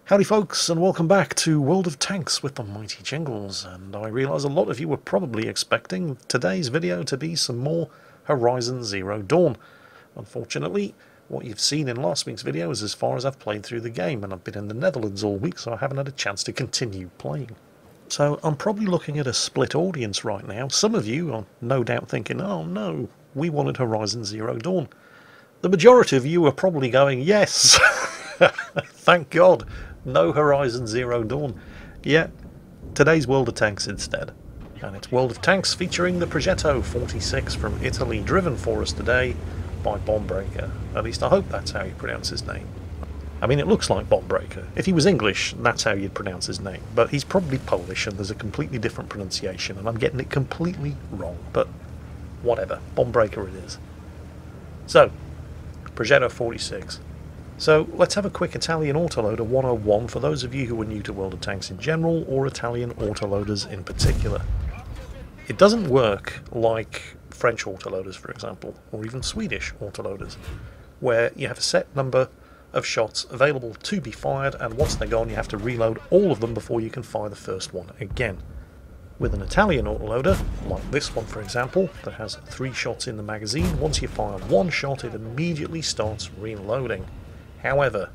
Howdy folks, and welcome back to World of Tanks with the mighty Jingles. And I realise a lot of you were probably expecting today's video to be some more Horizon Zero Dawn. Unfortunately, what you've seen in last week's video is as far as I've played through the game, and I've been in the Netherlands all week, so I haven't had a chance to continue playing. So I'm probably looking at a split audience right now. Some of you are no doubt thinking, oh no, we wanted Horizon Zero Dawn. The majority of you are probably going, yes, thank God. No Horizon Zero Dawn. Yeah, today's World of Tanks instead. And it's World of Tanks featuring the Progetto 46 from Italy, driven for us today by Bombraker. At least I hope that's how you pronounce his name. I mean, it looks like Bombraker. If he was English, that's how you'd pronounce his name. But he's probably Polish and there's a completely different pronunciation, and I'm getting it completely wrong. But whatever, Bombraker it is. So, Progetto 46. So let's have a quick Italian autoloader 101 for those of you who are new to World of Tanks in general, or Italian autoloaders in particular. It doesn't work like French autoloaders, for example, or even Swedish autoloaders, where you have a set number of shots available to be fired, and once they're gone you have to reload all of them before you can fire the first one again. With an Italian autoloader, like this one for example, that has 3 shots in the magazine, once you fire one shot it immediately starts reloading. However,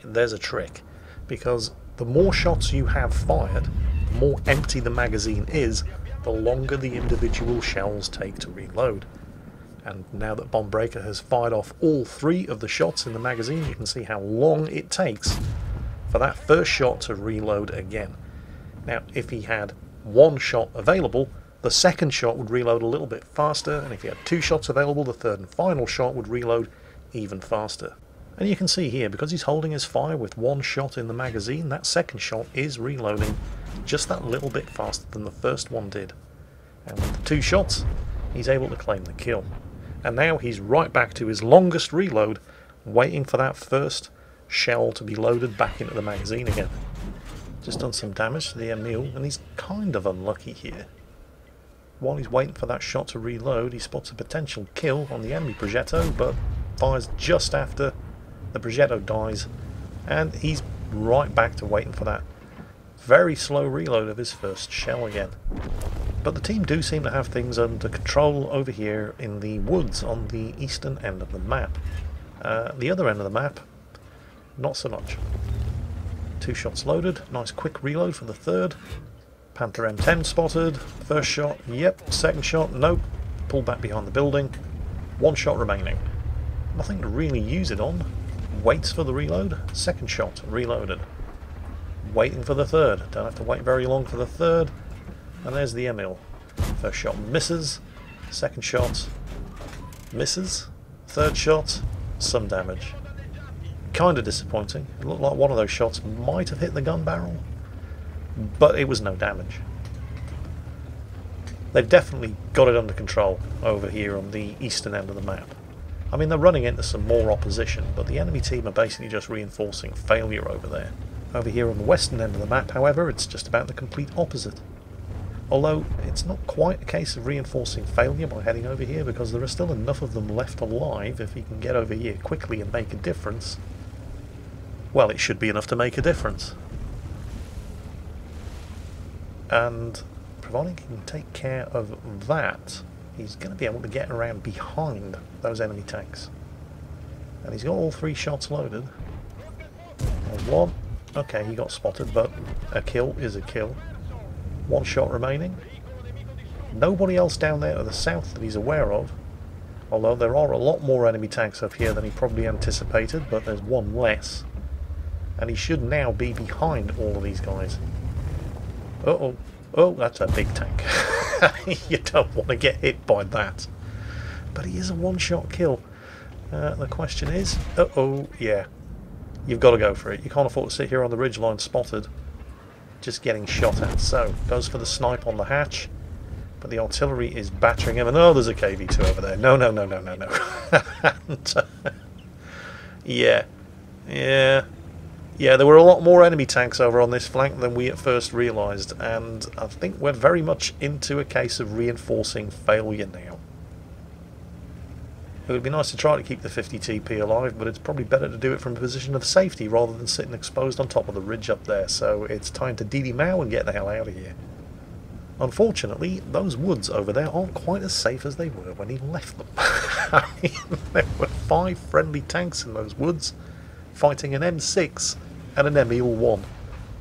there's a trick, because the more shots you have fired, the more empty the magazine is, the longer the individual shells take to reload. And now that Bombraker has fired off all 3 of the shots in the magazine, you can see how long it takes for that first shot to reload again. Now, if he had 1 shot available, the second shot would reload a little bit faster, and if he had 2 shots available, the third and final shot would reload even faster. And you can see here, because he's holding his fire with 1 shot in the magazine, that second shot is reloading just that little bit faster than the first one did. And with the 2 shots, he's able to claim the kill. And now he's right back to his longest reload, waiting for that first shell to be loaded back into the magazine again. Just done some damage to the Emil, and he's kind of unlucky here. While he's waiting for that shot to reload, he spots a potential kill on the enemy Progetto, but fires just after the Progetto dies, and he's right back to waiting for that very slow reload of his first shell again. But the team do seem to have things under control over here in the woods on the eastern end of the map. The other end of the map, not so much. 2 shots loaded, nice quick reload for the third. Panther M10 spotted, first shot, yep, second shot, nope, pulled back behind the building. 1 shot remaining. Nothing to really use it on. Waits for the reload, second shot, reloaded. Waiting for the third, don't have to wait very long for the third. And there's the Emil. First shot misses, second shot misses, third shot, some damage. Kind of disappointing. It looked like one of those shots might have hit the gun barrel, but it was no damage. They've definitely got it under control over here on the eastern end of the map. I mean, they're running into some more opposition, but the enemy team are basically just reinforcing failure over there. Over here on the western end of the map, however, it's just about the complete opposite. Although, it's not quite a case of reinforcing failure by heading over here, because there are still enough of them left alive. If he can get over here quickly and make a difference, well, it should be enough to make a difference. And providing he can take care of that, he's going to be able to get around behind those enemy tanks. And he's got all 3 shots loaded. There's 1. Okay, he got spotted, but a kill is a kill. 1 shot remaining. Nobody else down there to the south that he's aware of. Although there are a lot more enemy tanks up here than he probably anticipated, but there's 1 less. And he should now be behind all of these guys. Uh-oh. Oh, that's a big tank. You don't want to get hit by that. But he is a 1-shot kill. The question is, yeah, you've got to go for it. You can't afford to sit here on the ridgeline spotted, just getting shot at. So, goes for the snipe on the hatch, but the artillery is battering him, and oh, there's a KV-2 over there. No. And, yeah, there were a lot more enemy tanks over on this flank than we at first realised, and I think we're very much into a case of reinforcing failure now. It would be nice to try to keep the 50 TP alive, but it's probably better to do it from a position of safety rather than sitting exposed on top of the ridge up there, so it's time to DD Mao and get the hell out of here. Unfortunately, those woods over there aren't quite as safe as they were when he left them. I mean, there were 5 friendly tanks in those woods, fighting an M6 and an MEL-1,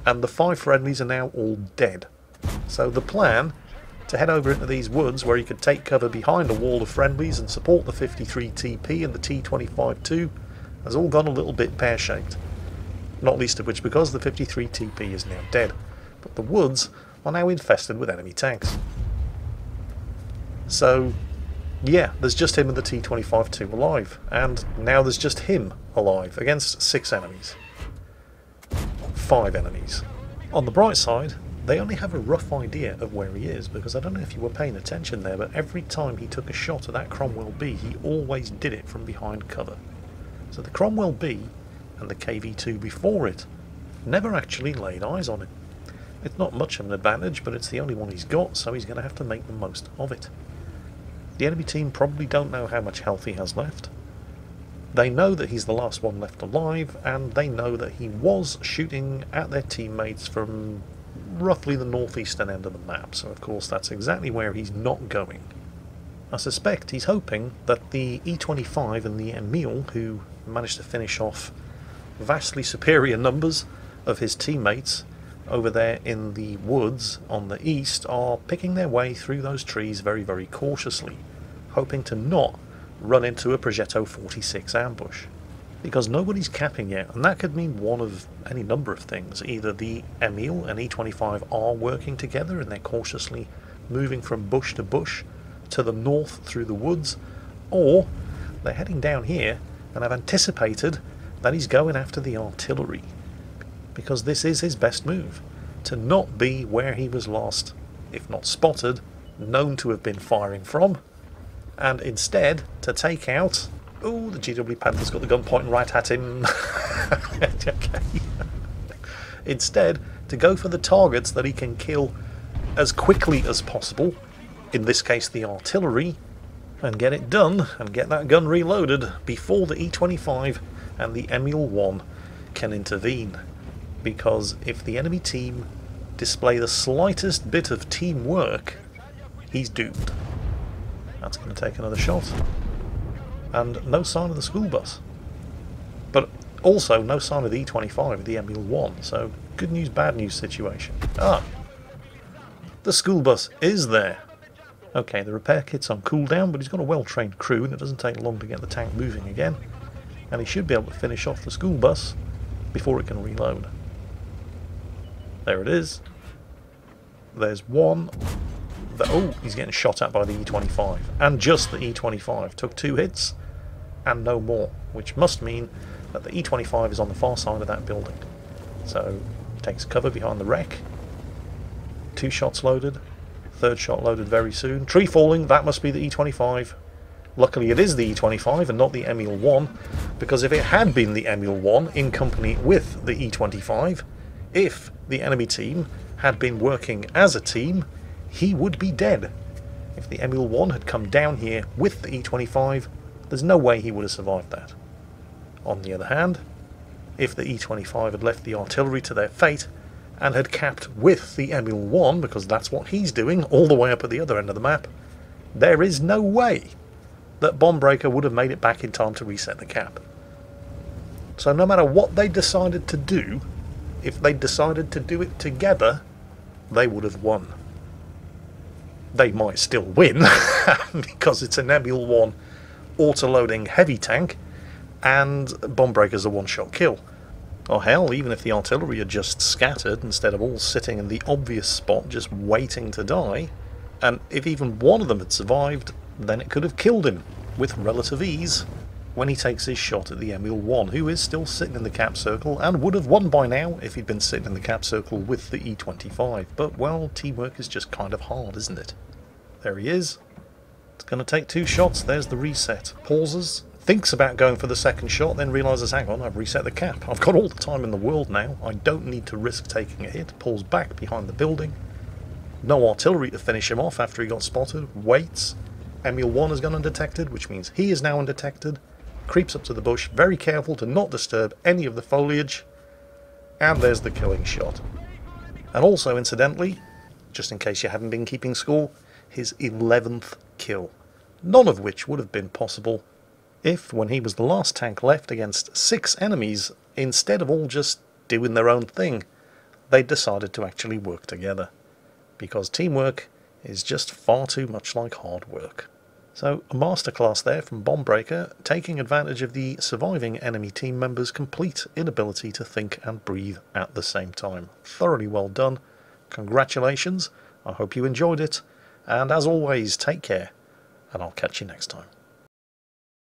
and the 5 friendlies are now all dead. So the plan to head over into these woods where he could take cover behind a wall of friendlies and support the 53 TP and the T25-2 has all gone a little bit pear-shaped. Not least of which because the 53 TP is now dead, but the woods are now infested with enemy tanks. So yeah, there's just him and the T25-2 alive, and now there's just him alive against 6 enemies. 5 enemies. On the bright side, they only have a rough idea of where he is, because I don't know if you were paying attention there, but every time he took a shot at that Cromwell B, he always did it from behind cover. So the Cromwell B and the KV-2 before it never actually laid eyes on him. It's not much of an advantage, but it's the only one he's got, so he's going to have to make the most of it. The enemy team probably don't know how much health he has left. They know that he's the last one left alive, and they know that he was shooting at their teammates from roughly the northeastern end of the map, so of course that's exactly where he's not going. I suspect he's hoping that the E25 and the Emil, who managed to finish off vastly superior numbers of his teammates over there in the woods on the east, are picking their way through those trees very, very cautiously, hoping to not run into a Progetto 46 ambush. Because nobody's capping yet, and that could mean one of any number of things. Either the Emil and E25 are working together and they're cautiously moving from bush to bush to the north through the woods, or they're heading down here and have anticipated that he's going after the artillery. Because this is his best move, to not be where he was last, if not spotted, known to have been firing from, and instead to take out... Oh, the GW Panther's got the gun pointing right at him. Okay. Instead, to go for the targets that he can kill as quickly as possible, in this case the artillery, and get it done, and get that gun reloaded before the E25 and the MEL-1 can intervene. Because if the enemy team display the slightest bit of teamwork, he's doomed. That's going to take another shot. And no sign of the school bus. But also no sign of the E25, the MEL-1, so good news, bad news situation. Ah! The school bus is there! Okay, the repair kit's on cooldown, but he's got a well-trained crew and it doesn't take long to get the tank moving again. And he should be able to finish off the school bus before it can reload. There it is. There's one. Oh, he's getting shot at by the E25. And just the E25. Took 2 hits and no more. Which must mean that the E25 is on the far side of that building. So, he takes cover behind the wreck. 2 shots loaded. 3rd shot loaded very soon. Tree falling, that must be the E25. Luckily it is the E25 and not the MEL-1. Because if it had been the MEL-1 in company with the E25, if the enemy team had been working as a team, he would be dead. If the MEL-1 had come down here with the E25, there's no way he would have survived that. On the other hand, if the E25 had left the artillery to their fate and had capped with the MEL-1, because that's what he's doing all the way up at the other end of the map, there is no way that Bombraker would have made it back in time to reset the cap. So no matter what they decided to do, if they decided to do it together, they would have won. They might still win, because it's an MEL-1 auto-loading heavy tank, and Bombraker's a one-shot kill. Or hell, even if the artillery had just scattered, instead of all sitting in the obvious spot just waiting to die, and if even one of them had survived, then it could have killed him, with relative ease, when he takes his shot at the MEL-1, who is still sitting in the cap circle, and would have won by now if he'd been sitting in the cap circle with the E25. But, well, teamwork is just kind of hard, isn't it? There he is. It's going to take 2 shots. There's the reset. Pauses, thinks about going for the 2nd shot, then realises, hang on, I've reset the cap. I've got all the time in the world now. I don't need to risk taking a hit. Pulls back behind the building. No artillery to finish him off after he got spotted. Waits. Emil 1 has gone undetected, which means he is now undetected. Creeps up to the bush, very careful to not disturb any of the foliage. And there's the killing shot. And also, incidentally, just in case you haven't been keeping score, his 11th kill. None of which would have been possible if, when he was the last tank left against 6 enemies, instead of all just doing their own thing, they decided to actually work together. Because teamwork is just far too much like hard work. So, a masterclass there from Bombraker, taking advantage of the surviving enemy team members' complete inability to think and breathe at the same time. Thoroughly well done. Congratulations. I hope you enjoyed it. And as always, take care, and I'll catch you next time.